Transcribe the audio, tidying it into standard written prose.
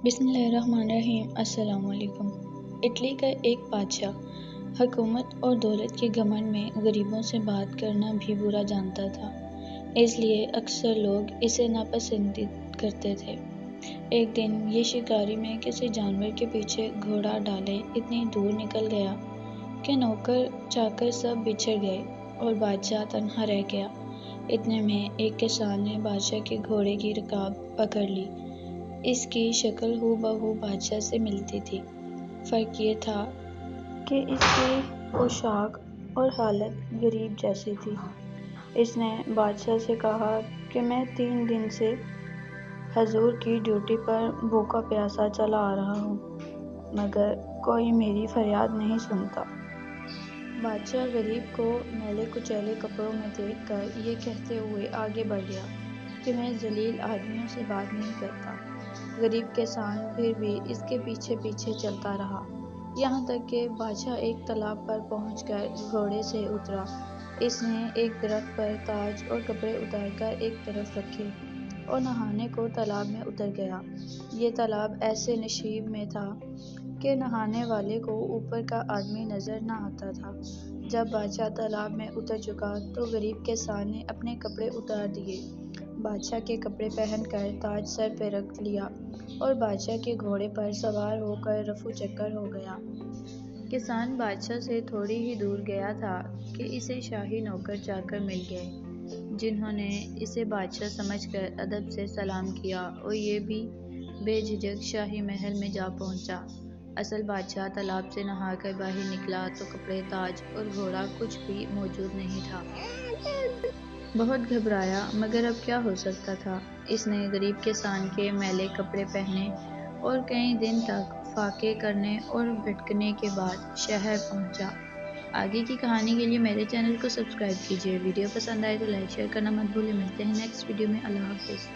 بسم اللہ الرحمن الرحیم۔ السلام علیکم۔ اٹلی کا ایک بادشاہ حکومت اور دولت کے گھمنڈ میں غریبوں سے بات کرنا بھی برا جانتا تھا، اس لیے اکثر لوگ اسے ناپسند کرتے تھے۔ ایک دن یہ شکاری میں کسی جانور کے پیچھے گھوڑا ڈالے اتنی دور نکل گیا کہ نوکر چاکر سب بچھڑ گئے اور بادشاہ تنہا رہ گیا۔ اتنے میں ایک کسان نے بادشاہ کے گھوڑے کی رکاب پکڑ لی۔ اس کی شکل ہو بہو بادشاہ سے ملتی تھی، فرق یہ تھا کہ اس کی پوشاک اور حالت غریب جیسی تھی۔ اس نے بادشاہ سے کہا کہ میں 3 دن سے حضور کی ڈیوٹی پر بھوکا پیاسا چلا آ رہا ہوں، مگر کوئی میری فریاد نہیں سنتا۔ بادشاہ غریب کو میلے کچیلے کپڑوں میں دیکھ کر یہ کہتے ہوئے آگے بڑھ گیا کہ میں ذلیل آدمیوں سے بات نہیں کرتا۔ غریب کسان پھر بھی اس کے پیچھے پیچھے چلتا رہا، یہاں تک کہ بادشاہ ایک تالاب پر پہنچ کر گھوڑے سے اترا۔ اس نے ایک درخت پر تاج اور کپڑے اتار کر ایک طرف رکھے اور نہانے کو تالاب میں اتر گیا۔ یہ تالاب ایسے نشیب میں تھا کہ نہانے والے کو اوپر کا آدمی نظر نہ آتا تھا۔ جب بادشاہ تالاب میں اتر چکا تو غریب کسان نے اپنے کپڑے اتار دیے، بادشاہ کے کپڑے پہن کر تاج سر پہ رکھ لیا اور بادشاہ کے گھوڑے پر سوار ہو کر رفو چکر ہو گیا۔ کسان بادشاہ سے تھوڑی ہی دور گیا تھا کہ اسے شاہی نوکر چاکر مل گئے، جنہوں نے اسے بادشاہ سمجھ کر ادب سے سلام کیا اور یہ بھی بے جھجک شاہی محل میں جا پہنچا۔ اصل بادشاہ تالاب سے نہا کر باہر نکلا تو کپڑے، تاج اور گھوڑا کچھ بھی موجود نہیں تھا۔ بہت گھبرایا، مگر اب کیا ہو سکتا تھا۔ اس نے غریب کسان کے میلے کپڑے پہنے اور کئی دن تک فاقے کرنے اور بھٹکنے کے بعد شہر پہنچا۔ آگے کی کہانی کے لیے میرے چینل کو سبسکرائب کیجیے۔ ویڈیو پسند آئے تو لائک شیئر کرنا مت بھولیں۔ ملتے ہیں نیکسٹ ویڈیو میں۔ اللہ حافظ۔